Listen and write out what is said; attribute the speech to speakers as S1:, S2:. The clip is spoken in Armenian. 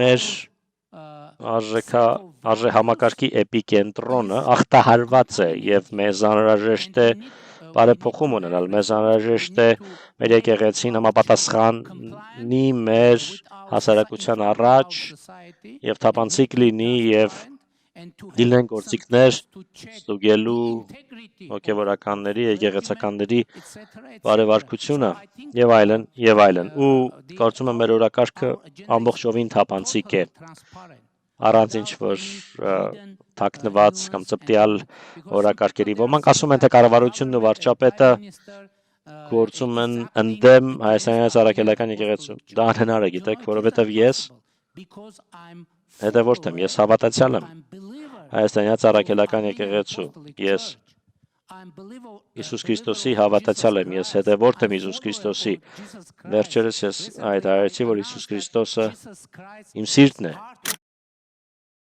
S1: մեր արժեհամակարգի էպիկենտրոնը ախտահարված է եւ մեզ անհրաժեշտ է բարեփոխում ունենալ, մեզ անհրաժեշտ է մեր եկեղեցին համապատասխանի մեր հասարակության առաջ եւ թափանցիկ լինի եւ դիլեն գործիքներ ստուգելու հոգևորականների, եկեղեցականների բարեվարկությունը եւ այլն ու կարծում եմ մեր օրակարգը ամբողջովին թափանցիկ է առանց ինչ-որ թաքնված կամ ծպտյալ օրակարգերի ոմանք ասում են թե կառավարությունն ու վարչապետը գործում են ընդդեմ հայաստանյան առաքելական եկեղեցու դա անհնար է գիտեք որովհետեւ ես հետևորդ եմ ես հավատացյալ եմ հայաստանյան առաքելական եկեղեցու ես Իսուս Քրիստոսի հավատացյալ եմ ես հետևորդ եմ Իսուս Քրիստոսի վերջերս ես հայտարարեցի որ Իսուս Քրիստոսը իմ սիրտն է